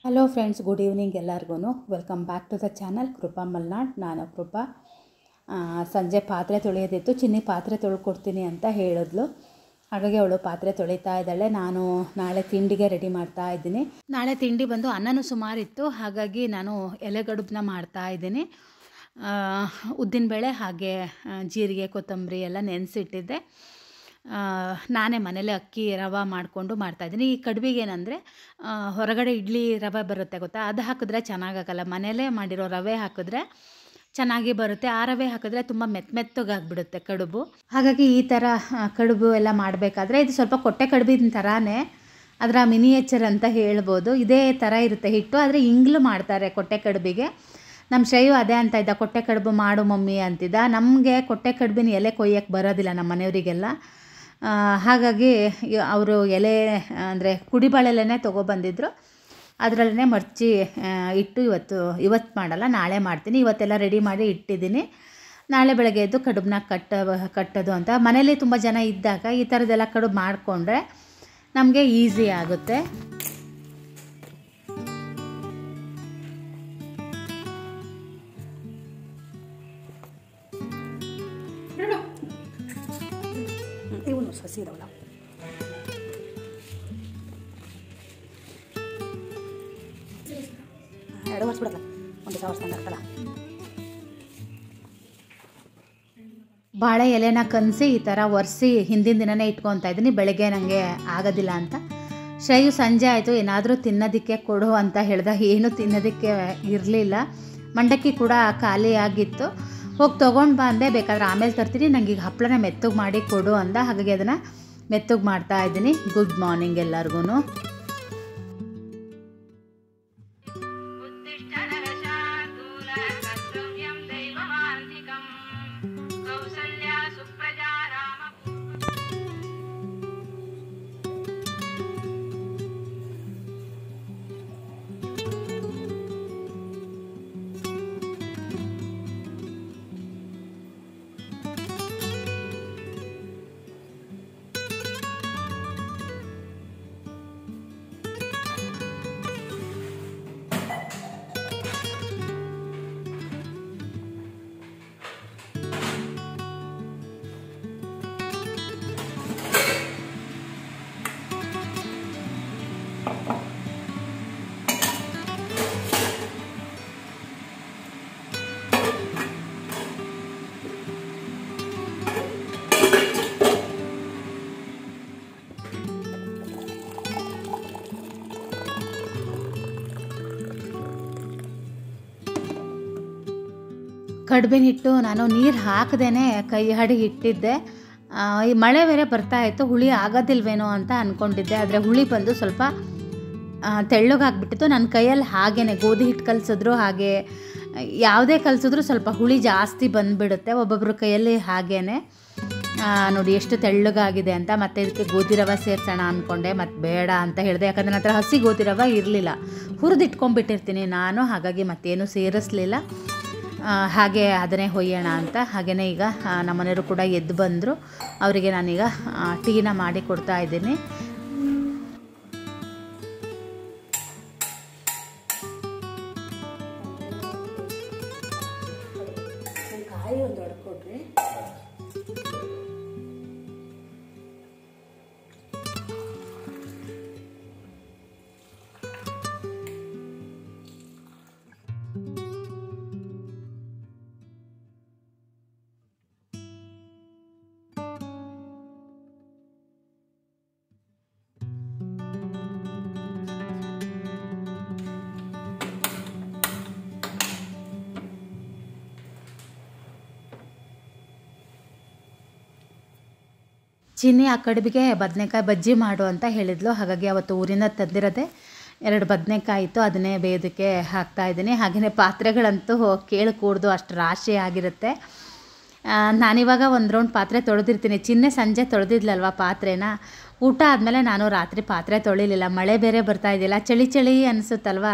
Hello friends, good evening ಎಲ್ಲರಿಗೂ. Welcome back to the channel Krupa Malnad. ನಾನು ಕೃಪಾ. ಸಂಜೆ ಪಾತ್ರೆ ತೊಳೆಯೋದಿತ್ತು. ಚಿನ್ನಿ ಪಾತ್ರೆ ತೊಳ್ಕೊಡ್ತೀನಿ ಅಂತ ಹೇಳಿದ್ಲು. ಹಾಗಾಗಿ ಅವಳು ಪಾತ್ರೆ ತೊಳಿತಾ ಇದ್ದಾಳೆ. ನಾನು ನಾಳೆ ತಿಂಡಿಗೆ ರೆಡಿ ಮಾಡ್ತಾ ಇದ್ದೀನಿ. ನಾಳೆ ತಿಂಡಿ ಬಂದು ಅನ್ನನೂ ಸುಮಾರಿತ್ತು, ಹಾಗಾಗಿ ನಾನು ಎಲೆಗಡುಬನ್ನ ಮಾಡ್ತಾ ಇದ್ದೀನಿ. ಉದ್ದಿನಬೇಳೆ ಹಾಗೆ ಜೀರಿಗೆ ಕೊತ್ತಂಬರಿ ಎಲ್ಲ ನೆನೆಸಿಟ್ಟಿದ್ದೆ. ನಾನೇ ಮನೇಲೆ ಅಕ್ಕಿ ರವೆ ಮಾಡಿಕೊಂಡು ಮಾಡ್ತಾಯಿದ್ದೀನಿ. ಈ ಕಡುಬಿಗೆ ಏನಂದರೆ ಹೊರಗಡೆ ಇಡ್ಲಿ ರವೆ ಬರುತ್ತೆ ಗೊತ್ತಾ, ಅದು ಹಾಕಿದ್ರೆ ಚೆನ್ನಾಗಾಗಲ್ಲ. ಮನೇಲೇ ಮಾಡಿರೋ ರವೆ ಹಾಕಿದ್ರೆ ಚೆನ್ನಾಗಿ ಬರುತ್ತೆ. ಆ ರವೆ ಹಾಕಿದ್ರೆ ತುಂಬ ಮೆತ್ತಗಾಗ್ಬಿಡುತ್ತೆ ಕಡುಬು. ಹಾಗಾಗಿ ಈ ಥರ ಕಡುಬು ಎಲ್ಲ ಮಾಡಬೇಕಾದ್ರೆ ಇದು ಸ್ವಲ್ಪ ಕೊಟ್ಟೆ ಕಡುಬಿನ ಥರನೇ, ಅದರ ಮಿನಿಯೇಚರ್ ಅಂತ ಹೇಳ್ಬೋದು. ಇದೇ ಥರ ಇರುತ್ತೆ ಹಿಟ್ಟು, ಆದರೆ ಇಂಗ್ಲು ಮಾಡ್ತಾರೆ ಕೊಟ್ಟೆ ಕಡುಬಿಗೆ. ನಮ್ಮ ಶ್ರೇಯು ಅದೇ ಅಂತ ಇದ್ದ, ಕೊಟ್ಟೆ ಕಡುಬು ಮಾಡು ಮಮ್ಮಿ ಅಂತಿದ್ದ. ನಮಗೆ ಕೊಟ್ಟೆ ಕಡುಬಿನ ಎಲೆ ಕೊಯ್ಯಕ್ಕೆ ಬರೋದಿಲ್ಲ ನಮ್ಮ ಮನೆಯವರಿಗೆಲ್ಲ. ಹಾಗಾಗಿ ಅವರು ಎಲೆ ಅಂದರೆ ಕುಡಿಬಾಳೆಲೆನೇ ತೊಗೊಬಂದಿದ್ರು. ಅದರಲ್ಲೇ ಮರ್ಚಿ ಇಟ್ಟು ಇವತ್ತು ಮಾಡಲ್ಲ, ನಾಳೆ ಮಾಡ್ತೀನಿ. ಇವತ್ತೆಲ್ಲ ರೆಡಿ ಮಾಡಿ ಇಟ್ಟಿದ್ದೀನಿ. ನಾಳೆ ಬೆಳಗ್ಗೆ ಎದ್ದು ಕಡುಬನ್ನ ಕಟ್ಟೋದು ಅಂತ. ಮನೇಲಿ ತುಂಬ ಜನ ಇದ್ದಾಗ ಈ ಥರದ್ದೆಲ್ಲ ಕಡುಬು ಮಾಡಿಕೊಂಡ್ರೆ ನಮಗೆ ಈಸಿ ಆಗುತ್ತೆ. ಇವನು ಸಸಿ ಇದಾವಲ್ಲ, ಎರಡು ವರ್ಷ ಬಿಡಲ್ಲ, ಒಂದು ವರ್ಷ ಆಗ್ತಲ್ಲ. ಬಾಳೆ ಎಲೆನ ಕನಸಿ ಈ ಥರ ಒರೆಸಿ ಹಿಂದಿನ ದಿನವೇ ಇಟ್ಕೊತಾ ಇದ್ದೀನಿ, ಬೆಳಗ್ಗೆ ನನಗೆ ಆಗೋದಿಲ್ಲ ಅಂತ. ಶ್ರೇಯು ಸಂಜೆ ಆಯಿತು ಏನಾದರೂ ತಿನ್ನೋದಕ್ಕೆ ಕೊಡು ಅಂತ ಹೇಳ್ದ. ಏನೂ ತಿನ್ನೋದಕ್ಕೆ ಇರಲಿಲ್ಲ. ಮಂಡಕ್ಕಿ ಕೂಡ ಖಾಲಿ ಆಗಿತ್ತು. ಹೋಗಿ ತೊಗೊಂಡು ಬಂದೆ, ಬೇಕಾದ್ರೆ ಆಮೇಲೆ ತರ್ತೀನಿ, ನನಗೆ ಈಗ ಹಪ್ಪಳನ ಮೆತ್ತಗೆ ಮಾಡಿ ಕೊಡು ಅಂದ. ಹಾಗಾಗಿ ಅದನ್ನು ಮೆತ್ತಗೆ ಮಾಡ್ತಾ ಇದ್ದೀನಿ. ಗುಡ್ ಮಾರ್ನಿಂಗ್ ಎಲ್ಲರಿಗೂ. ಕಡುಬಿನ ಹಿಟ್ಟು ನಾನು ನೀರು ಹಾಕದೇನೆ ಕೈ ಹಡಿಗೆ ಇಟ್ಟಿದ್ದೆ. ಈ ಮಳೆ ಬೇರೆ ಬರ್ತಾಯಿತ್ತು, ಹುಳಿ ಆಗೋದಿಲ್ವೇನೋ ಅಂತ ಅಂದ್ಕೊಂಡಿದ್ದೆ. ಆದರೆ ಹುಳಿ ಬಂದು ಸ್ವಲ್ಪ ತೆಳ್ಳಗಾಗ್ಬಿಟ್ಟಿತ್ತು. ನನ್ನ ಕೈಯಲ್ಲಿ ಹಾಗೇ ಗೋಧಿ ಹಿಟ್ಟು ಕಲಸಿದ್ರು ಹಾಗೆ ಯಾವುದೇ ಕಲಸಿದ್ರು ಸ್ವಲ್ಪ ಹುಳಿ ಜಾಸ್ತಿ ಬಂದುಬಿಡುತ್ತೆ ಒಬ್ಬೊಬ್ಬರ ಕೈಯಲ್ಲಿ. ಹಾಗೇ ನೋಡಿ ಎಷ್ಟು ತೆಳ್ಳಗಾಗಿದೆ ಅಂತ. ಮತ್ತು ಇದಕ್ಕೆ ಗೋಧಿ ರವೆ ಸೇರಿಸೋಣ ಅಂದ್ಕೊಂಡೆ, ಮತ್ತು ಬೇಡ ಅಂತ ಹೇಳಿದೆ. ಯಾಕಂದರೆ ನನ್ನ ಹತ್ರ ಹಸಿ ಗೋಧಿ ರವೆ ಇರಲಿಲ್ಲ, ಹುರಿದಿಟ್ಕೊಂಡ್ಬಿಟ್ಟಿರ್ತೀನಿ ನಾನು. ಹಾಗಾಗಿ ಮತ್ತೇನು ಸೇರಿಸಲಿಲ್ಲ. ಹಾಗೆ ಅದನ್ನೇ ಹೊಯ್ಯೋಣ ಅಂತ. ಹಾಗೆಯೇ ಈಗ ನಮ್ಮನೆಯವರು ಕೂಡ ಎದ್ದು ಬಂದರು. ಅವರಿಗೆ ನಾನೀಗ ಟೀನ ಮಾಡಿ ಕೊಡ್ತಾ ಇದ್ದೀನಿ. ಕಾಯಿ ಒಂದು ಹೊಡ್ಕೊಡ್ರಿ. ಚಿನ್ನಿ ಆ ಕಡುಬಿಗೆ ಬದನೆಕಾಯಿ ಬಜ್ಜಿ ಮಾಡು ಅಂತ ಹೇಳಿದ್ಲು. ಹಾಗಾಗಿ ಅವತ್ತು ಊರಿಂದ ತಂದಿರೋದೆ 2 ಬದನೆಕಾಯಿ ಇತ್ತು, ಅದನ್ನೇ ಬೇಯೋದಕ್ಕೆ ಹಾಕ್ತಾಯಿದ್ದೀನಿ. ಹಾಗೆಯೇ ಪಾತ್ರೆಗಳಂತೂ ಕೇಳಿ ಕೂಡ್ದು ಅಷ್ಟು ರಾಶಿ ಆಗಿರುತ್ತೆ. ನಾನಿವಾಗ ಒಂದು ರೌಂಡ್ ಪಾತ್ರೆ ತೊಳೆದಿರ್ತೀನಿ. ಚಿನ್ನೆ ಸಂಜೆ ತೊಳೆದಿದ್ಲಲ್ವ ಪಾತ್ರೆನ. ಊಟ ಆದಮೇಲೆ ನಾನು ರಾತ್ರಿ ಪಾತ್ರೆ ತೊಳಿಲಿಲ್ಲ. ಮಳೆ ಬೇರೆ ಬರ್ತಾಯಿದ್ದಿಲ್ಲ, ಚಳಿ ಅನಿಸುತ್ತಲ್ವ.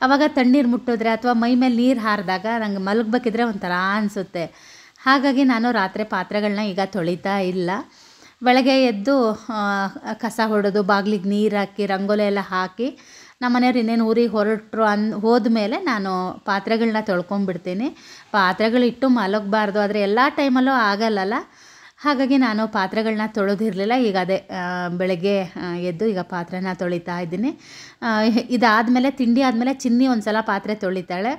ಆವಾಗ ತಣ್ಣೀರು ಮುಟ್ಟಿದ್ರೆ ಅಥವಾ ಮೈ ಮೇಲೆ ನೀರು ಹಾರಿದಾಗ ನಂಗೆ ಮಲಗಬೇಕಿದ್ರೆ ಒಂಥರ ಅನಿಸುತ್ತೆ. ಹಾಗಾಗಿ ನಾನು ರಾತ್ರಿ ಪಾತ್ರೆಗಳನ್ನ ಈಗ ತೊಳಿತಾ ಇಲ್ಲ. ಬೆಳಗ್ಗೆ ಎದ್ದು ಕಸ ಹೊಡೆದು ಬಾಗಿಲಿಗೆ ನೀರು ಹಾಕಿ ರಂಗೋಲಿ ಎಲ್ಲ ಹಾಕಿ ನಮ್ಮ ಮನೆಯವ್ರು ಇನ್ನೇನು ಊರಿಗೆ ಹೊರಟರು ಹೋದ್ಮೇಲೆ ನಾನು ಪಾತ್ರೆಗಳನ್ನ ತೊಳ್ಕೊಂಬಿಡ್ತೀನಿ. ಪಾತ್ರೆಗಳಿಟ್ಟು ಮಲಗಬಾರ್ದು, ಆದರೆ ಎಲ್ಲ ಟೈಮಲ್ಲೂ ಆಗಲ್ಲಲ್ಲ. ಹಾಗಾಗಿ ನಾನು ಪಾತ್ರೆಗಳನ್ನ ತೊಳೆದಿರಲಿಲ್ಲ. ಈಗ ಅದೇ ಬೆಳಗ್ಗೆ ಎದ್ದು ಈಗ ಪಾತ್ರೆನ ತೊಳಿತಾ ಇದ್ದೀನಿ. ಇದಾದಮೇಲೆ ತಿಂಡಿ ಆದಮೇಲೆ ಚಿನ್ನಿ ಒಂದು ಸಲ ಪಾತ್ರೆ ತೊಳಿತಾಳೆ.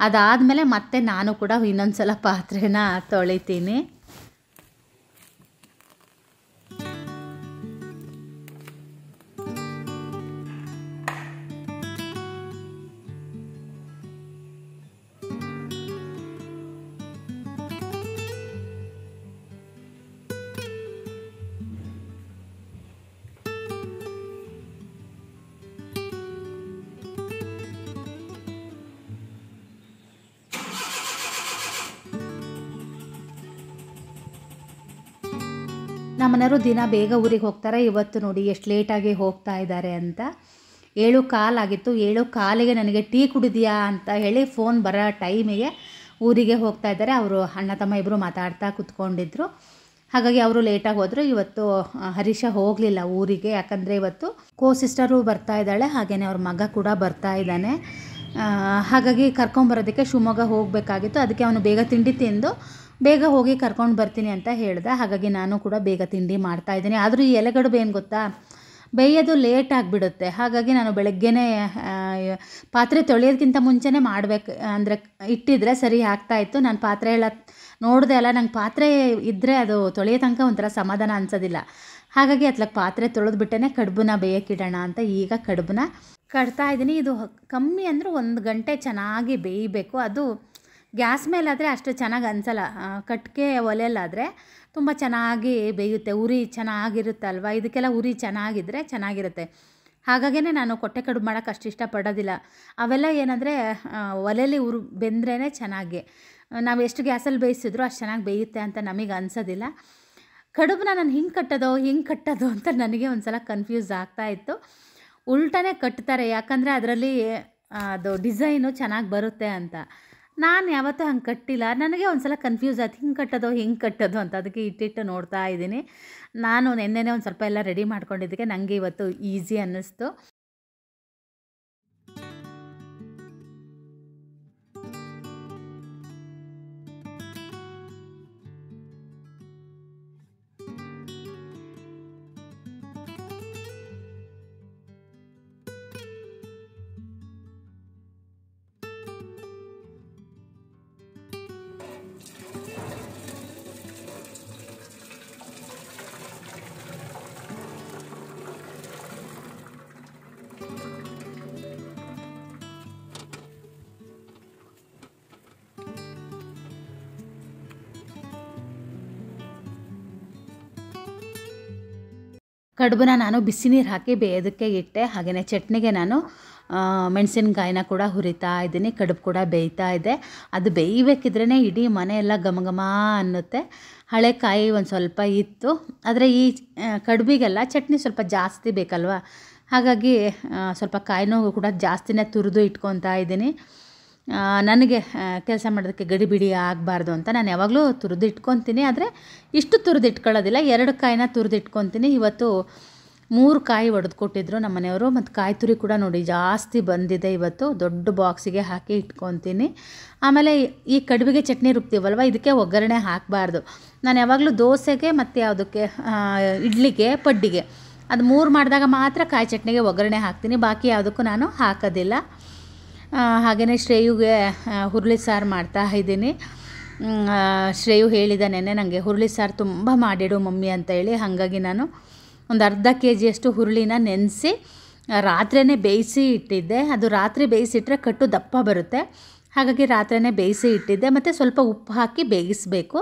ಅದಾದಮೇಲೆ ಮತ್ತೆ ನಾನು ಕೂಡ ಇನ್ನೊಂದು ಸಲ ಪಾತ್ರೆನ ತೊಳಿತೀನಿ. ನಮ್ಮ ಮನೆಯವರು ದಿನ ಬೇಗ ಊರಿಗೆ ಹೋಗ್ತಾರೆ. ಇವತ್ತು ನೋಡಿ ಎಷ್ಟು ಲೇಟಾಗಿ ಹೋಗ್ತಾ ಇದ್ದಾರೆ ಅಂತ. 7:15 ಆಗಿತ್ತು. 7:15ಗೆ ನನಗೆ ಟೀ ಕುಡಿದೀಯಾ ಅಂತ ಹೇಳಿ ಫೋನ್ ಬರೋ ಟೈಮಿಗೆ ಊರಿಗೆ ಹೋಗ್ತಾ ಇದ್ದಾರೆ. ಅವರು ಅಣ್ಣ ತಮ್ಮ ಇಬ್ಬರು ಮಾತಾಡ್ತಾ ಕೂತ್ಕೊಂಡಿದ್ರು. ಹಾಗಾಗಿ ಅವರು ಲೇಟಾಗಿ ಹೋದರು. ಇವತ್ತು ಹರೀಶ ಹೋಗಲಿಲ್ಲ ಊರಿಗೆ, ಯಾಕಂದರೆ ಇವತ್ತು ಸಿಸ್ಟರು ಬರ್ತಾ ಇದ್ದಾಳೆ, ಹಾಗೆಯೇ ಅವ್ರ ಮಗ ಕೂಡ ಬರ್ತಾ ಇದ್ದಾನೆ. ಹಾಗಾಗಿ ಕರ್ಕೊಂಬರೋದಕ್ಕೆ ಶಿವಮೊಗ್ಗ ಹೋಗಬೇಕಾಗಿತ್ತು. ಅದಕ್ಕೆ ಅವನು ಬೇಗ ತಿಂಡಿ ತಿಂದು ಬೇಗ ಹೋಗಿ ಕರ್ಕೊಂಡು ಬರ್ತೀನಿ ಅಂತ ಹೇಳ್ದೆ. ಹಾಗಾಗಿ ನಾನು ಕೂಡ ಬೇಗ ತಿಂಡಿ ಮಾಡ್ತಾಯಿದ್ದೀನಿ. ಆದರೂ ಈ ಎಲೆಗಡುಬು ಏನು ಗೊತ್ತಾ, ಬೇಯೋದು ಲೇಟ್ ಆಗಿಬಿಡುತ್ತೆ. ಹಾಗಾಗಿ ನಾನು ಬೆಳಗ್ಗೆನೇ ಪಾತ್ರೆ ತೊಳೆಯೋದಕ್ಕಿಂತ ಮುಂಚೆನೇ ಮಾಡಬೇಕು ಅಂದರೆ ಇಟ್ಟಿದ್ರೆ ಸರಿ ಆಗ್ತಾಯಿತ್ತು. ನಾನು ಪಾತ್ರೆ ಎಲ್ಲ ನೋಡಿದೆ ಅಲ್ಲ, ನಂಗೆ ಪಾತ್ರೆ ಇದ್ದರೆ ಅದು ತೊಳೆಯೋ ತನಕ ಒಂಥರ ಸಮಾಧಾನ ಅನಿಸೋದಿಲ್ಲ. ಹಾಗಾಗಿ ಅತ್ಲಕ್ಕೆ ಪಾತ್ರೆ ತೊಳೆದ್ಬಿಟ್ಟೇ ಕಡುಬನ್ನ ಬೇಯಕ್ಕಿಡೋಣ ಅಂತ ಈಗ ಕಡುಬನ್ನ ಕಟ್ತಾ ಇದ್ದೀನಿ. ಇದು ಕಮ್ಮಿ ಅಂದರೆ 1 ಗಂಟೆ ಚೆನ್ನಾಗಿ ಬೇಯಬೇಕು. ಅದು ಗ್ಯಾಸ್ ಮೇಲಾದರೆ ಅಷ್ಟು ಚೆನ್ನಾಗಿ ಅನಿಸಲ್ಲ. ಕಟ್ಟಿಗೆ ಒಲೆಯಲ್ಲಾದರೆ ತುಂಬ ಚೆನ್ನಾಗಿ ಬೇಯುತ್ತೆ, ಉರಿ ಚೆನ್ನಾಗಿರುತ್ತಲ್ವ. ಇದಕ್ಕೆಲ್ಲ ಉರಿ ಚೆನ್ನಾಗಿದ್ದರೆ ಚೆನ್ನಾಗಿರುತ್ತೆ. ಹಾಗಾಗೇ ನಾನು ಕೊಟ್ಟೆ ಕಡುಬು ಮಾಡೋಕ್ಕೆ ಅಷ್ಟು ಇಷ್ಟಪಡೋದಿಲ್ಲ. ಅವೆಲ್ಲ ಏನಂದರೆ ಒಲೆಯಲ್ಲಿ ಬೆಂದ್ರೇ ಚೆನ್ನಾಗಿ, ನಾವು ಎಷ್ಟು ಗ್ಯಾಸಲ್ಲಿ ಬೇಯಿಸಿದ್ರು ಅಷ್ಟು ಚೆನ್ನಾಗಿ ಬೇಯುತ್ತೆ ಅಂತ ನಮಗೆ ಅನಿಸೋದಿಲ್ಲ. ಕಡುಬನ್ನ ನಾನು ಹಿಂಗೆ ಕಟ್ಟೋದು ಅಂತ ನನಗೆ ಒಂದು ಸಲ ಕನ್ಫ್ಯೂಸ್ ಆಗ್ತಾಯಿತ್ತು. ಉಲ್ಟನೇ ಕಟ್ತಾರೆ, ಯಾಕಂದರೆ ಅದರಲ್ಲಿ ಅದು ಡಿಸೈನು ಚೆನ್ನಾಗಿ ಬರುತ್ತೆ ಅಂತ. ನಾನು ಯಾವತ್ತೂ ಹಂಗೆ ಕಟ್ಟಿಲ್ಲ. ನನಗೆ ಒಂದು ಸಲ ಕನ್ಫ್ಯೂಸ್ ಆಯ್ತು, ಹಿಂಗೆ ಕಟ್ಟೋದು ಅಂತ. ಅದಕ್ಕೆ ಇಟ್ಟಿಟ್ಟು ನೋಡ್ತಾ ಇದ್ದೀನಿ. ನಾನು ನೆನ್ನೆನೇ ಒಂದು ಸ್ವಲ್ಪ ಎಲ್ಲ ರೆಡಿ ಮಾಡ್ಕೊಂಡಿದ್ದಕ್ಕೆ ನನಗೆ ಇವತ್ತು ಈಸಿ ಅನ್ನಿಸ್ತು. ಕಡುಬನ್ನ ನಾನು ಬಿಸಿ ನೀರು ಹಾಕಿ ಬೇಯೋದಕ್ಕೆ ಇಟ್ಟೆ. ಹಾಗೆಯೇ ಚಟ್ನಿಗೆ ನಾನು ಮೆಣಸಿನ್ಕಾಯಿನ ಕೂಡ ಹುರಿತಾ ಇದ್ದೀನಿ. ಕಡುಬು ಕೂಡ ಬೇಯ್ತಾ ಇದೆ. ಅದು ಬೇಯಬೇಕಿದ್ರೇ ಇಡೀ ಮನೆಯೆಲ್ಲ ಘಮ ಘಮ ಅನ್ನುತ್ತೆ. ಹಳೆ ಕಾಯಿ ಒಂದು ಸ್ವಲ್ಪ ಇತ್ತು, ಆದರೆ ಈ ಕಡುಬಿಗೆಲ್ಲ ಚಟ್ನಿ ಸ್ವಲ್ಪ ಜಾಸ್ತಿ ಬೇಕಲ್ವ. ಹಾಗಾಗಿ ಸ್ವಲ್ಪ ಕಾಯಿನೂ ಕೂಡ ಜಾಸ್ತಿನೇ ತುರಿದು ಇಟ್ಕೊತಾ ಇದ್ದೀನಿ. ನನಗೆ ಕೆಲಸ ಮಾಡೋದಕ್ಕೆ ಗಡಿಬಿಡಿ ಆಗಬಾರ್ದು ಅಂತ ನಾನು ಯಾವಾಗಲೂ ತುರಿದು ಇಟ್ಕೊತೀನಿ. ಆದರೆ ಇಷ್ಟು ತುರಿದು ಇಟ್ಕೊಳ್ಳೋದಿಲ್ಲ, 2 ಕಾಯಿನ ತುರಿದು ಇಟ್ಕೊತೀನಿ. ಇವತ್ತು 3 ಕಾಯಿ ಒಡೆದು ಕೊಟ್ಟಿದ್ರು ನಮ್ಮ ಮನೆಯವರು. ಮತ್ತು ಕಾಯಿ ತುರಿ ಕೂಡ ನೋಡಿ ಜಾಸ್ತಿ ಬಂದಿದೆ. ಇವತ್ತು ದೊಡ್ಡ ಬಾಕ್ಸಿಗೆ ಹಾಕಿ ಇಟ್ಕೊತೀನಿ. ಆಮೇಲೆ ಈ ಕಡುಬಿಗೆ ಚಟ್ನಿ ರುಬ್ತೀವಲ್ವ, ಇದಕ್ಕೆ ಒಗ್ಗರಣೆ ಹಾಕಬಾರ್ದು. ನಾನು ಯಾವಾಗಲೂ ದೋಸೆಗೆ ಮತ್ತು ಯಾವುದಕ್ಕೆ ಇಡ್ಲಿಗೆ, ಪಡ್ಡಿಗೆ ಅದು 3 ಮಾಡಿದಾಗ ಮಾತ್ರ ಕಾಯಿ ಚಟ್ನಿಗೆ ಒಗ್ಗರಣೆ ಹಾಕ್ತೀನಿ. ಬಾಕಿ ಯಾವುದಕ್ಕೂ ನಾನು ಹಾಕೋದಿಲ್ಲ. ಹಾಗೆಯೇ ಶ್ರೇಯುಗೆ ಹುರುಳಿ ಸಾರು ಮಾಡ್ತಾ ಇದ್ದೀನಿ. ಶ್ರೇಯು ಹೇಳಿದ ನೆನ್ನೆ ನನಗೆ ಹುರುಳಿ ಸಾರು ತುಂಬ ಮಾಡಿಡು ಮಮ್ಮಿ ಅಂತ ಹೇಳಿ. ಹಾಗಾಗಿ ನಾನು ಒಂದು ಅರ್ಧ kg ಹುರುಳಿನ ನೆನೆಸಿ ರಾತ್ರಿಯೇ ಬೇಯಿಸಿ ಇಟ್ಟಿದ್ದೆ. ಅದು ರಾತ್ರಿ ಬೇಯಿಸಿಟ್ರೆ ಕಟ್ಟು ದಪ್ಪ ಬರುತ್ತೆ. ಹಾಗಾಗಿ ರಾತ್ರಿಯೇ ಬೇಯಿಸಿ ಇಟ್ಟಿದ್ದೆ. ಮತ್ತು ಸ್ವಲ್ಪ ಉಪ್ಪು ಹಾಕಿ ಬೇಯಿಸಬೇಕು.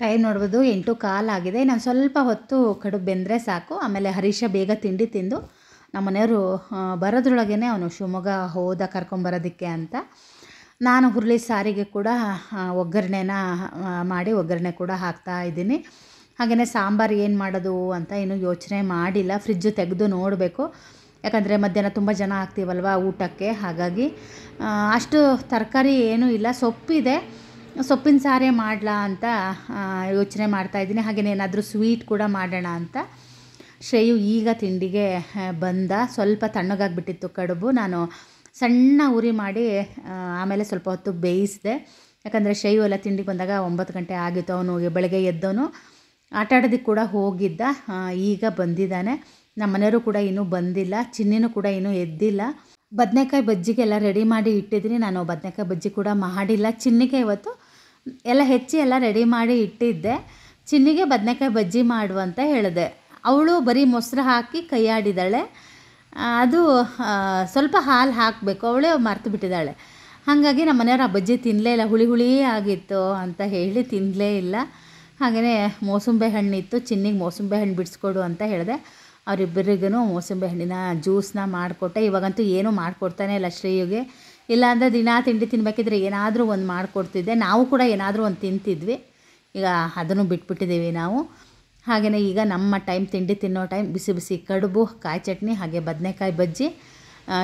ಟೈಮ್ ನೋಡ್ಬೋದು 8:15 ಆಗಿದೆ. ನಾನು ಸ್ವಲ್ಪ ಹೊತ್ತು ಕಡುಬು ಬೆಂದರೆ ಸಾಕು. ಆಮೇಲೆ ಹರೀಶ ಬೇಗ ತಿಂಡಿ ತಿಂದು ನಮ್ಮ ಮನೆಯವರು ಬರೋದ್ರೊಳಗೇ ಅವನು ಶಿವಮೊಗ್ಗ ಹೋದ ಕರ್ಕೊಂಬರೋದಕ್ಕೆ ಅಂತ. ನಾನು ಹುರುಳಿ ಸಾರಿಗೆ ಕೂಡ ಒಗ್ಗರಣೆನ ಮಾಡಿ ಒಗ್ಗರಣೆ ಕೂಡ ಹಾಕ್ತಾ ಇದ್ದೀನಿ. ಹಾಗೆಯೇ ಸಾಂಬಾರು ಏನು ಮಾಡೋದು ಅಂತ ಇನ್ನೂ ಯೋಚನೆ ಮಾಡಿಲ್ಲ. ಫ್ರಿಜ್ಜು ತೆಗೆದು ನೋಡಬೇಕು. ಯಾಕಂದರೆ ಮಧ್ಯಾಹ್ನ ತುಂಬ ಜನ ಆಗ್ತೀವಲ್ವ ಊಟಕ್ಕೆ. ಹಾಗಾಗಿ ಅಷ್ಟು ತರಕಾರಿ ಏನೂ ಇಲ್ಲ, ಸೊಪ್ಪಿದೆ. ಸೊಪ್ಪಿನ ಸಾರೇ ಮಾಡಲಾ ಅಂತ ಯೋಚನೆ ಮಾಡ್ತಾಯಿದ್ದೀನಿ. ಹಾಗೆಯೇ ಏನಾದರೂ ಸ್ವೀಟ್ ಕೂಡ ಮಾಡೋಣ ಅಂತ. ಶ್ರೇಯು ಈಗ ತಿಂಡಿಗೆ ಬಂದ. ಸ್ವಲ್ಪ ತಣ್ಣಗಾಗಿಬಿಟ್ಟಿತ್ತು ಕಡುಬು. ನಾನು ಸಣ್ಣ ಉರಿ ಮಾಡಿ ಆಮೇಲೆ ಸ್ವಲ್ಪ ಹೊತ್ತು ಬೇಯಿಸಿದೆ. ಯಾಕಂದರೆ ಶ್ರೇಯು ಎಲ್ಲ ತಿಂಡಿಗೆ ಬಂದಾಗ 9 ಗಂಟೆ ಆಗಿತ್ತು. ಅವನು ಬೆಳಗ್ಗೆ ಎದ್ದವನು ಆಟ ಆಡೋದಕ್ಕೆ ಕೂಡ ಹೋಗಿದ್ದ. ಈಗ ಬಂದಿದ್ದಾನೆ. ನಮ್ಮ ಮನೆಯವರು ಕೂಡ ಇನ್ನೂ ಬಂದಿಲ್ಲ. ಚಿನ್ನಿನೂ ಕೂಡ ಇನ್ನೂ ಎದ್ದಿಲ್ಲ. ಬದನೆಕಾಯಿ ಬಜ್ಜಿಗೆಲ್ಲ ರೆಡಿ ಮಾಡಿ ಇಟ್ಟಿದ್ದೀನಿ. ನಾನು ಬದನೆಕಾಯಿ ಬಜ್ಜಿ ಕೂಡ ಮಾಡಿಲ್ಲ. ಚಿನ್ನಿಗೆ ಇವತ್ತು ಎಲ್ಲ ಹೆಚ್ಚಿ ಎಲ್ಲ ರೆಡಿ ಮಾಡಿ ಇಟ್ಟಿದ್ದೆ. ಚಿನ್ನಿಗೆ ಬದನೆಕಾಯಿ ಬಜ್ಜಿ ಮಾಡು ಅಂತ ಹೇಳಿದೆ. ಅವಳು ಬರೀ ಮೊಸರು ಹಾಕಿ ಕೈಯಾಡಿದ್ದಾಳೆ. ಅದು ಸ್ವಲ್ಪ ಹಾಲು ಹಾಕಬೇಕು, ಅವಳೇ ಮರ್ತು ಬಿಟ್ಟಿದ್ದಾಳೆ. ಹಾಗಾಗಿ ನಮ್ಮ ಮನೆಯವರು ಆ ಬಜ್ಜಿ ತಿನ್ನಲೇ ಇಲ್ಲ. ಹುಳಿ ಹುಳಿ ಆಗಿತ್ತು ಅಂತ ಹೇಳಿ ತಿನ್ನಲೇ ಇಲ್ಲ. ಹಾಗೆಯೇ ಮೋಸಂಬಿ ಹಣ್ಣಿತ್ತು, ಚಿನ್ನಿಗೆ ಮೋಸಂಬಿ ಹಣ್ಣು ಬಿಡಿಸ್ಕೊಡು ಅಂತ ಹೇಳಿದೆ. ಅವರಿಬ್ಬರಿಗೂ ಮೋಸಂಬಿ ಹಣ್ಣಿನ ಜ್ಯೂಸನ್ನ ಮಾಡಿಕೊಟ್ಟೆ. ಇವಾಗಂತೂ ಏನೂ ಮಾಡಿಕೊಡ್ತಾನೆ ಇಲ್ಲ ಶ್ರೇಯುಗೆ. ಇಲ್ಲಾಂದರೆ ದಿನ ತಿಂಡಿ ತಿನ್ನಬೇಕಿದ್ರೆ ಏನಾದರೂ ಒಂದು ಮಾಡಿಕೊಡ್ತಿದ್ದೆ. ನಾವು ಕೂಡ ಏನಾದರೂ ಒಂದು ತಿಂತಿದ್ವಿ. ಈಗ ಅದನ್ನು ಬಿಟ್ಬಿಟ್ಟಿದ್ದೀವಿ ನಾವು. ಹಾಗೆಯೇ ಈಗ ನಮ್ಮ ಟೈಮ್ ತಿಂಡಿ ತಿನ್ನೋ ಟೈಮ್. ಬಿಸಿ ಬಿಸಿ ಕಡುಬು, ಕಾಯಿ ಚಟ್ನಿ, ಹಾಗೆ ಬದನೆಕಾಯಿ ಬಜ್ಜಿ.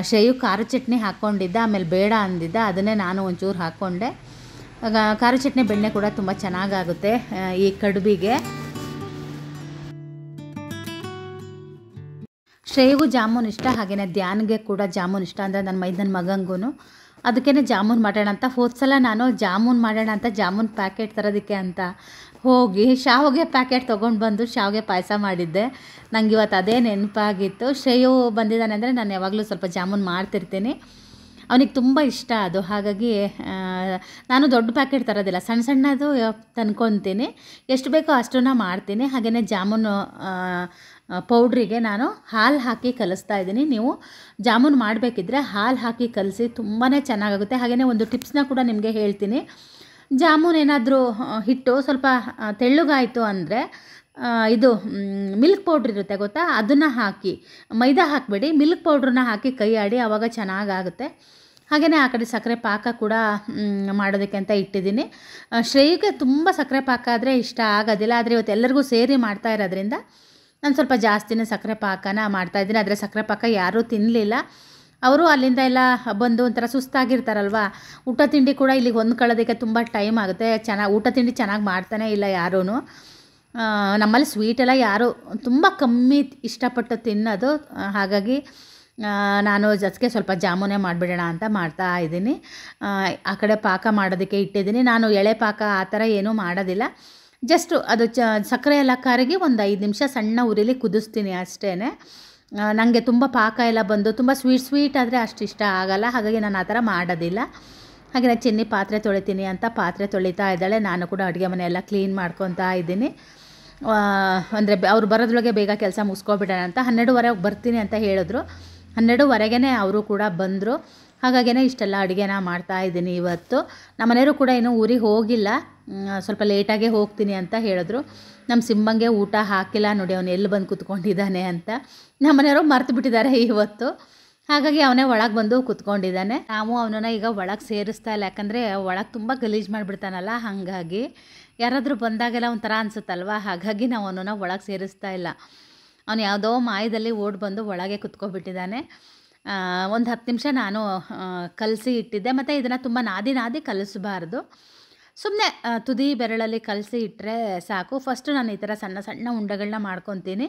ಶ್ರೇಯು ಖಾರ ಚಟ್ನಿ ಹಾಕ್ಕೊಂಡಿದ್ದ, ಆಮೇಲೆ ಬೇಡ ಅಂದಿದ್ದ. ಅದನ್ನೇ ನಾನು ಒಂಚೂರು ಹಾಕ್ಕೊಂಡೆ. ಖಾರ ಚಟ್ನಿ ಬೆಣ್ಣೆ ಕೂಡ ತುಂಬ ಚೆನ್ನಾಗಾಗುತ್ತೆ ಈ ಕಡುಬಿಗೆ. ಶ್ರೇಯಿಗೂ ಜಾಮೂನ್ ಇಷ್ಟ, ಹಾಗೆಯೇ ಧ್ಯಾನ್ಗೆ ಕೂಡ ಜಾಮೂನ್ ಇಷ್ಟ. ಅಂದರೆ ನನ್ನ ಮೈದನ ಮಗಂಗೂ. ಅದಕ್ಕೇ ಜಾಮೂನ್ ಮಾಡೋಣ ಅಂತ ಹೋದ ಸಲ ನಾನು ಜಾಮೂನ್ ಮಾಡೋಣ ಅಂತ ಜಾಮೂನ್ ಪ್ಯಾಕೆಟ್ ತರೋದಕ್ಕೆ ಅಂತ ಹೋಗಿ ಶಾವಿಗೆ ಪ್ಯಾಕೆಟ್ ತೊಗೊಂಡು ಬಂದು ಶಾವಿಗೆ ಪಾಯಸ ಮಾಡಿದ್ದೆ. ನಂಗೆ ಇವತ್ತು ಅದೇ ನೆನಪಾಗಿತ್ತು. ಶ್ರೇಯು ಬಂದಿದ್ದಾನೆ ಅಂದರೆ ನಾನು ಯಾವಾಗಲೂ ಸ್ವಲ್ಪ ಜಾಮೂನ್ ಮಾಡ್ತಿರ್ತೀನಿ. ಅವನಿಗೆ ತುಂಬ ಇಷ್ಟ ಅದು. ಹಾಗಾಗಿ ನಾನು ದೊಡ್ಡ ಪ್ಯಾಕೆಟ್ ತರೋದಿಲ್ಲ, ಸಣ್ಣ ಸಣ್ಣದು ತಂದ್ಕೊತೀನಿ. ಎಷ್ಟು ಬೇಕೋ ಅಷ್ಟನ್ನು ಮಾಡ್ತೀನಿ. ಹಾಗೆಯೇ ಜಾಮೂನು ಪೌಡ್ರಿಗೆ ನಾನು ಹಾಲು ಹಾಕಿ ಕಲಿಸ್ತಾ ಇದ್ದೀನಿ. ನೀವು ಜಾಮೂನು ಮಾಡಬೇಕಿದ್ರೆ ಹಾಲು ಹಾಕಿ ಕಲಸಿ, ತುಂಬಾ ಚೆನ್ನಾಗಾಗುತ್ತೆ. ಹಾಗೆಯೇ ಒಂದು ಟಿಪ್ಸ್ನ ಕೂಡ ನಿಮಗೆ ಹೇಳ್ತೀನಿ. ಜಾಮೂನು ಏನಾದರೂ ಹಿಟ್ಟು ಸ್ವಲ್ಪ ತೆಳ್ಳಗಾಯಿತು ಅಂದರೆ ಇದು ಮಿಲ್ಕ್ ಪೌಡ್ರ್ ಇರುತ್ತೆ ಗೊತ್ತಾ, ಅದನ್ನು ಹಾಕಿ. ಮೈದಾ ಹಾಕಬೇಡಿ, ಮಿಲ್ಕ್ ಪೌಡ್ರನ್ನ ಹಾಕಿ ಕೈ ಆಡಿ, ಆವಾಗ ಚೆನ್ನಾಗಾಗುತ್ತೆ. ಹಾಗೆಯೇ ಆ ಕಡೆ ಸಕ್ಕರೆ ಪಾಕ ಕೂಡ ಮಾಡೋದಕ್ಕೆ ಅಂತ ಇಟ್ಟಿದ್ದೀನಿ. ಶ್ರೇಯಿಗೆ ತುಂಬ ಸಕ್ಕರೆ ಪಾಕ ಆದರೆ ಇಷ್ಟ ಆಗೋದಿಲ್ಲ. ಆದರೆ ಇವತ್ತು ಎಲ್ಲರಿಗೂ ಸೇರಿ ಮಾಡ್ತಾ ಇರೋದ್ರಿಂದ ನಾನು ಸ್ವಲ್ಪ ಜಾಸ್ತಿನೇ ಸಕ್ಕರೆ ಪಾಕನ ಮಾಡ್ತಾಯಿದ್ದೀನಿ. ಆದರೆ ಸಕ್ಕರೆ ಪಾಕ ಯಾರೂ ತಿನ್ನಲಿಲ್ಲ. ಅವರು ಅಲ್ಲಿಂದ ಎಲ್ಲ ಬಂದು ಒಂಥರ ಸುಸ್ತಾಗಿರ್ತಾರಲ್ವ. ಊಟ ತಿಂಡಿ ಕೂಡ ಇಲ್ಲಿಗೆ ಹೊಂದ್ಕೊಳ್ಳೋದಕ್ಕೆ ತುಂಬ ಟೈಮ್ ಆಗುತ್ತೆ. ಊಟ ತಿಂಡಿ ಚೆನ್ನಾಗಿ ಮಾಡ್ತಾನೆ ಇಲ್ಲ ಯಾರೂ. ನಮ್ಮಲ್ಲಿ ಸ್ವೀಟೆಲ್ಲ ಯಾರು ತುಂಬ ಕಮ್ಮಿ ಇಷ್ಟಪಟ್ಟು ತಿನ್ನೋದು. ಹಾಗಾಗಿ ನಾನು ಜೊತೆಗೆ ಸ್ವಲ್ಪ ಜಾಮೂನೇ ಮಾಡಿಬಿಡೋಣ ಅಂತ ಮಾಡ್ತಾ ಇದ್ದೀನಿ. ಆ ಕಡೆ ಪಾಕ ಮಾಡೋದಕ್ಕೆ ಇಟ್ಟಿದ್ದೀನಿ. ನಾನು ಎಳೆ ಪಾಕ ಆ ಥರ ಏನೂ ಮಾಡೋದಿಲ್ಲ. ಜಸ್ಟು ಅದು ಸಕ್ಕರೆ ಎಲ್ಲ ಕರಗಿ ಒಂದು 5 ನಿಮಿಷ ಸಣ್ಣ ಉರಿಲಿ ಕುದಿಸ್ತೀನಿ ಅಷ್ಟೇ. ನನಗೆ ತುಂಬ ಪಾಕ ಎಲ್ಲ ಬಂದು ತುಂಬ ಸ್ವೀಟ್ ಆದರೆ ಅಷ್ಟು ಇಷ್ಟ ಆಗೋಲ್ಲ. ಹಾಗಾಗಿ ನಾನು ಆ ಥರ ಮಾಡೋದಿಲ್ಲ. ಹಾಗೆ ಚಿನ್ನಿ ಪಾತ್ರೆ ತೊಳಿತೀನಿ ಅಂತ ಪಾತ್ರೆ ತೊಳಿತಾ ಇದ್ದಾಳೆ. ನಾನು ಕೂಡ ಅಡುಗೆ ಮನೆ ಎಲ್ಲ ಕ್ಲೀನ್ ಮಾಡ್ಕೊತಾ ಇದ್ದೀನಿ. ಅಂದರೆ ಅವ್ರು ಬರೋದ್ರೊಳಗೆ ಬೇಗ ಕೆಲಸ ಮುಗಿಸ್ಕೊಬಿಡೋಣ ಅಂತ. 12:30 ಬರ್ತೀನಿ ಅಂತ ಹೇಳಿದ್ರು. 12:30ಗೆ ಅವರು ಕೂಡ ಬಂದರು. ಹಾಗಾಗಿನೇ ಇಷ್ಟೆಲ್ಲ ಅಡುಗೆನ ಮಾಡ್ತಾಯಿದ್ದೀನಿ ಇವತ್ತು. ನಮ್ಮ ಮನೆಯವರು ಕೂಡ ಇನ್ನೂ ಊರಿಗೆ ಹೋಗಿಲ್ಲ, ಸ್ವಲ್ಪ ಲೇಟಾಗೇ ಹೋಗ್ತೀನಿ ಅಂತ ಹೇಳಿದ್ರು. ನಮ್ಮ ಸಿಂಹಂಗೆ ಊಟ ಹಾಕಿಲ್ಲ ನೋಡಿ, ಅವನು ಎಲ್ಲಿ ಬಂದು ಕೂತ್ಕೊಂಡಿದ್ದಾನೆ ಅಂತ. ನಮ್ಮ ಮನೆಯವರು ಮರ್ತು ಬಿಟ್ಟಿದ್ದಾರೆ ಇವತ್ತು. ಹಾಗಾಗಿ ಅವನೇ ಒಳಗೆ ಬಂದು ಕೂತ್ಕೊಂಡಿದ್ದಾನೆ. ನಾವು ಅವನನ್ನು ಈಗ ಒಳಗೆ ಸೇರಿಸ್ತಾ ಇಲ್ಲ, ಯಾಕಂದರೆ ಒಳಗೆ ತುಂಬ ಗಲೀಜು ಮಾಡಿಬಿಡ್ತಾನಲ್ಲ. ಹಾಗಾಗಿ ಯಾರಾದರೂ ಬಂದಾಗೆಲ್ಲ ಒಂಥರ ಅನಿಸುತ್ತಲ್ವ. ಹಾಗಾಗಿ ನಾವು ಅವನನ್ನು ಒಳಗೆ ಸೇರಿಸ್ತಾ ಇಲ್ಲ. ಅವನು ಯಾವುದೋ ಮಾಯದಲ್ಲಿ ಓಡಿ ಬಂದು ಒಳಗೆ ಕುತ್ಕೊಬಿಟ್ಟಿದ್ದಾನೆ. ಒಂದು 10 ನಿಮಿಷ ನಾನು ಕಲಸಿ ಇಟ್ಟಿದ್ದೆ. ಮತ್ತು ಇದನ್ನು ತುಂಬ ನಾದಿ ಕಲಿಸಬಾರ್ದು, ಸುಮ್ಮನೆ ತುದಿ ಬೆರಳಲ್ಲಿ ಕಲಸಿ ಇಟ್ಟರೆ ಸಾಕು. ಫಸ್ಟು ನಾನು ಈ ಥರ ಸಣ್ಣ ಸಣ್ಣ ಉಂಡೆಗಳನ್ನ ಮಾಡ್ಕೊತೀನಿ.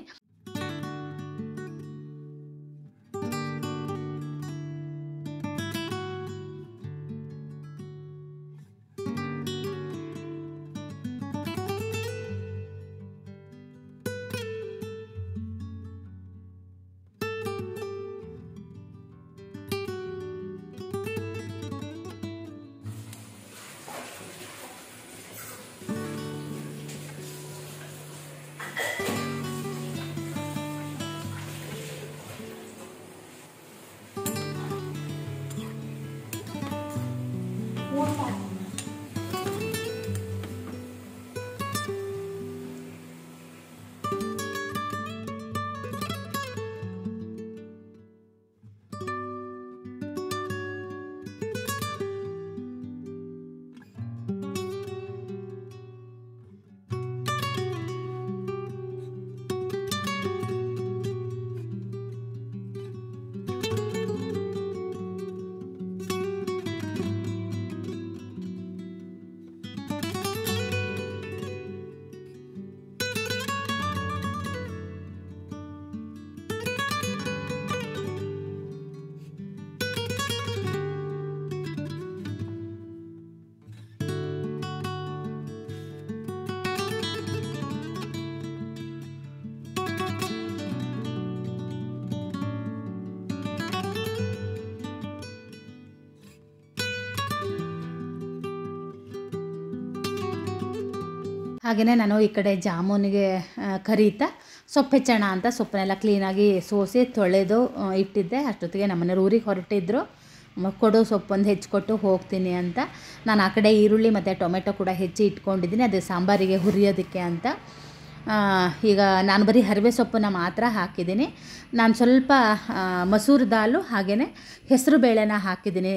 ಹಾಗೆಯೇ ನಾನು ಈ ಕಡೆ ಜಾಮೂನಿಗೆ ಕರೀತಾ ಸೊಪ್ಪು ಹೆಚ್ಚೋಣ ಅಂತ ಸೊಪ್ಪನ್ನೆಲ್ಲ ಕ್ಲೀನಾಗಿ ಸೋಸಿ ತೊಳೆದು ಇಟ್ಟಿದ್ದೆ. ಅಷ್ಟೊತ್ತಿಗೆ ನಮ್ಮನೆಯವ್ರು ಊರಿಗೆ ಹೊರಟಿದ್ರು. ಕೊಡು ಸೊಪ್ಪೊಂದು ಹೆಚ್ಚಿಕೊಟ್ಟು ಹೋಗ್ತೀನಿ ಅಂತ. ನಾನು ಆ ಕಡೆ ಈರುಳ್ಳಿ ಮತ್ತು ಟೊಮೆಟೊ ಕೂಡ ಹೆಚ್ಚಿ ಇಟ್ಕೊಂಡಿದ್ದೀನಿ, ಅದು ಸಾಂಬಾರಿಗೆ ಹುರಿಯೋದಕ್ಕೆ ಅಂತ. ಈಗ ನಾನು ಬರೀ ಹರಿವೆ ಸೊಪ್ಪನ್ನ ಮಾತ್ರ ಹಾಕಿದ್ದೀನಿ. ನಾನು ಸ್ವಲ್ಪ ಮಸೂರು ದಾಲು ಹಾಗೆಯೇ ಹೆಸರು ಬೇಳೆನ ಹಾಕಿದ್ದೀನಿ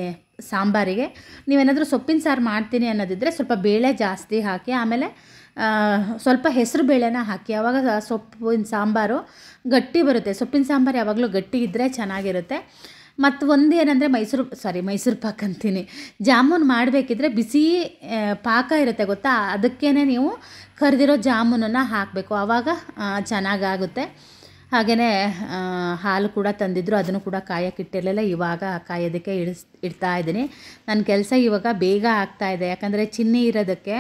ಸಾಂಬಾರಿಗೆ. ನೀವೇನಾದರೂ ಸೊಪ್ಪಿನ ಸಾರು ಮಾಡ್ತೀನಿ ಅನ್ನೋದಿದ್ದರೆ ಸ್ವಲ್ಪ ಬೇಳೆ ಜಾಸ್ತಿ ಹಾಕಿ, ಆಮೇಲೆ ಸ್ವಲ್ಪ ಹೆಸರು ಬೇಳೆನ ಹಾಕಿ. ಆವಾಗ ಸೊಪ್ಪಿನ ಸಾಂಬಾರು ಗಟ್ಟಿ ಬರುತ್ತೆ. ಸೊಪ್ಪಿನ ಸಾಂಬಾರು ಯಾವಾಗಲೂ ಗಟ್ಟಿ ಇದ್ದರೆ ಚೆನ್ನಾಗಿರುತ್ತೆ. ಮತ್ತು ಒಂದು ಏನಂದರೆ ಮೈಸೂರು ಪಾಕ್ ಅಂತೀನಿ, ಜಾಮೂನು ಮಾಡಬೇಕಿದ್ರೆ ಬಿಸಿ ಪಾಕ ಇರುತ್ತೆ ಗೊತ್ತಾ, ಅದಕ್ಕೇ ನೀವು ಕರೆದಿರೋ ಜಾಮೂನನ್ನು ಹಾಕಬೇಕು, ಆವಾಗ ಚೆನ್ನಾಗಾಗುತ್ತೆ. ಹಾಗೆಯೇ ಹಾಲು ಕೂಡ ತಂದಿದ್ದರು, ಅದನ್ನು ಕೂಡ ಕಾಯಕ್ಕಿಟ್ಟಿರಲಿಲ್ಲ. ಇವಾಗ ಕಾಯೋದಕ್ಕೆ ಇಡ್ತಾ ಇದ್ದೀನಿ. ನನ್ನ ಕೆಲಸ ಇವಾಗ ಬೇಗ ಆಗ್ತಾಯಿದೆ, ಯಾಕಂದರೆ ಚಿನ್ನಿ ಇರೋದಕ್ಕೆ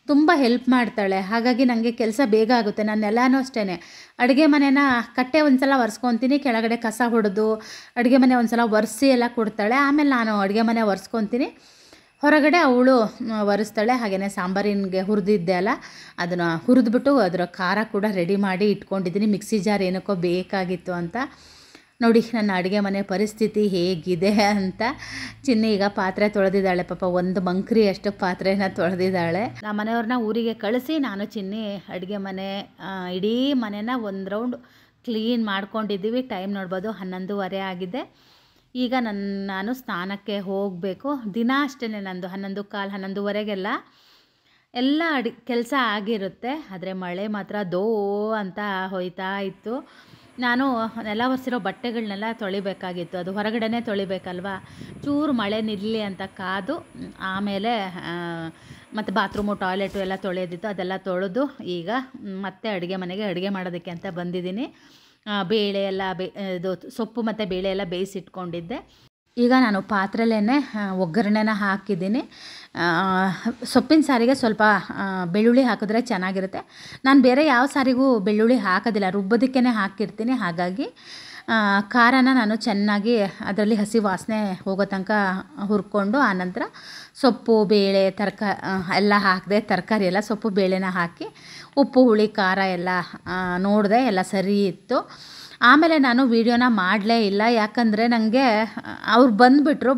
ತುಂಬ ಹೆಲ್ಪ್ ಮಾಡ್ತಾಳೆ. ಹಾಗಾಗಿ ನನಗೆ ಕೆಲಸ ಬೇಗ ಆಗುತ್ತೆ. ನಾನೆಲ್ಲನೂ ಅಷ್ಟೇ, ಅಡುಗೆ ಮನೆನ ಕಟ್ಟೆ ಒಂದು ಸಲ ಒರೆಸ್ಕೊತೀನಿ, ಕೆಳಗಡೆ ಕಸ ಹೊಡೆದು ಅಡುಗೆ ಮನೆ ಒಂದು ಸಲ ಒರೆಸಿ ಎಲ್ಲ ಕೊಡ್ತಾಳೆ. ಆಮೇಲೆ ನಾನು ಅಡುಗೆ ಮನೆ ಒರೆಸ್ಕೊತೀನಿ, ಹೊರಗಡೆ ಅವಳು ಒರೆಸ್ತಾಳೆ. ಹಾಗೆಯೇ ಸಾಂಬಾರಿನಿಗೆ ಹುರಿದಿದ್ದೆ ಅಲ್ಲ, ಅದನ್ನು ಹುರಿದ್ಬಿಟ್ಟು ಅದರ ಖಾರ ಕೂಡ ರೆಡಿ ಮಾಡಿ ಇಟ್ಕೊಂಡಿದ್ದೀನಿ. ಮಿಕ್ಸಿ ಜಾರ್ ಏನಕ್ಕೋ ಬೇಕಾಗಿತ್ತು ಅಂತ. ನೋಡಿ ನನ್ನ ಅಡುಗೆ ಮನೆ ಪರಿಸ್ಥಿತಿ ಹೇಗಿದೆ ಅಂತ. ಚಿನ್ನಿ ಈಗ ಪಾತ್ರೆ ತೊಳೆದಿದ್ದಾಳೆ, ಪಾಪ ಒಂದು ಮಂಕ್ರಿ ಅಷ್ಟು ಪಾತ್ರೆನ ತೊಳೆದಿದ್ದಾಳೆ. ನಮ್ಮ ಮನೆಯವ್ರನ್ನ ಊರಿಗೆ ಕಳಿಸಿ ನಾನು ಚಿನ್ನಿ ಅಡುಗೆ ಮನೆ ಇಡೀ ಮನೆನ ಒಂದು ರೌಂಡ್ ಕ್ಲೀನ್ ಮಾಡ್ಕೊಂಡಿದ್ದೀವಿ. ಟೈಮ್ ನೋಡ್ಬೋದು 11:30 ಆಗಿದೆ. ಈಗ ನಾನು ಸ್ನಾನಕ್ಕೆ ಹೋಗಬೇಕು. ದಿನ ಅಷ್ಟೇ ನಂದು 11:15 11:30 ಎಲ್ಲ ಕೆಲಸ ಆಗಿರುತ್ತೆ. ಆದರೆ ಮಳೆ ಮಾತ್ರ ದೋ ಅಂತ ಹೋಯ್ತಾ ಇತ್ತು. ನಾನು ನೆಲ ಒರೆಸಿರೋ ಬಟ್ಟೆಗಳನ್ನೆಲ್ಲ ತೊಳಿಬೇಕಾಗಿತ್ತು, ಅದು ಹೊರಗಡೆನೇ ತೊಳಿಬೇಕಲ್ವ. ಚೂರು ಮಳೆ ನಿಲ್ಲಿ ಅಂತ ಕಾದು ಆಮೇಲೆ ಮತ್ತು ಬಾತ್ರೂಮು ಟಾಯ್ಲೆಟು ಎಲ್ಲ ತೊಳೆಯೋದಿತ್ತು, ಅದೆಲ್ಲ ತೊಳೆದು ಈಗ ಮತ್ತೆ ಅಡುಗೆ ಮನೆಗೆ ಅಡುಗೆ ಮಾಡೋದಕ್ಕೆ ಅಂತ ಬಂದಿದ್ದೀನಿ. ಬೇಳೆ ಎಲ್ಲ ಇದು ಸೊಪ್ಪು ಮತ್ತು ಬೇಳೆ ಎಲ್ಲ ಬೇಯಿಸಿಟ್ಕೊಂಡಿದ್ದೆ. ಈಗ ನಾನು ಪಾತ್ರೆಯಲ್ಲೇ ಒಗ್ಗರಣೆನ ಹಾಕಿದ್ದೀನಿ. ಸೊಪ್ಪಿನ ಸಾರಿಗೆ ಸ್ವಲ್ಪ ಬೆಳ್ಳುಳ್ಳಿ ಹಾಕಿದ್ರೆ ಚೆನ್ನಾಗಿರುತ್ತೆ. ನಾನು ಬೇರೆ ಯಾವ ಸಾರಿಗೂ ಬೆಳ್ಳುಳ್ಳಿ ಹಾಕೋದಿಲ್ಲ, ರುಬ್ಬೋದಕ್ಕೇ ಹಾಕಿರ್ತೀನಿ. ಹಾಗಾಗಿ ಖಾರನ ನಾನು ಚೆನ್ನಾಗಿ ಅದರಲ್ಲಿ ಹಸಿ ವಾಸನೆ ಹೋಗೋ ತನಕ ಹುರ್ಕೊಂಡು, ಆನಂತರ ಸೊಪ್ಪು ಬೇಳೆ ಎಲ್ಲ ಹಾಕಿದೆ, ತರಕಾರಿ ಎಲ್ಲ ಸೊಪ್ಪು ಬೇಳೆನ ಹಾಕಿ ಉಪ್ಪು ಹುಳಿ ಖಾರ ಎಲ್ಲ ನೋಡಿದೆ, ಎಲ್ಲ ಸರಿ ಇತ್ತು. ಆಮೇಲೆ ನಾನು ವೀಡಿಯೋನ ಮಾಡಲೇ ಇಲ್ಲ, ಯಾಕಂದರೆ ನನಗೆ ಅವ್ರು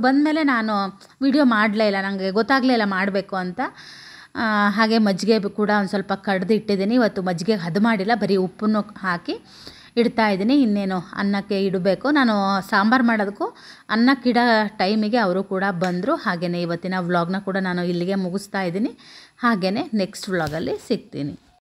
ಬಂದಮೇಲೆ ನಾನು ವೀಡಿಯೋ ಮಾಡಲೇ ಇಲ್ಲ, ನನಗೆ ಗೊತ್ತಾಗಲೇ ಇಲ್ಲ ಮಾಡಬೇಕು ಅಂತ. ಹಾಗೆ ಮಜ್ಜಿಗೆ ಕೂಡ ಒಂದು ಸ್ವಲ್ಪ ಕಡ್ದು ಇಟ್ಟಿದ್ದೀನಿ. ಇವತ್ತು ಮಜ್ಜಿಗೆ ಹದ ಮಾಡಿಲ್ಲ, ಬರೀ ಉಪ್ಪನ್ನು ಹಾಕಿ ಇಡ್ತಾಯಿದ್ದೀನಿ. ಇನ್ನೇನು ಅನ್ನಕ್ಕೆ ಇಡಬೇಕು. ನಾನು ಸಾಂಬಾರು ಮಾಡೋದಕ್ಕೂ ಅನ್ನಕ್ಕಿಡೋ ಟೈಮಿಗೆ ಅವರು ಕೂಡ ಬಂದರು. ಹಾಗೆಯೇ ಇವತ್ತಿನ ವ್ಲಾಗ್ನ ಕೂಡ ನಾನು ಇಲ್ಲಿಗೆ ಮುಗಿಸ್ತಾ ಇದ್ದೀನಿ. ಹಾಗೆಯೇ ನೆಕ್ಸ್ಟ್ ವ್ಲಾಗಲ್ಲಿ ಸಿಗ್ತೀನಿ.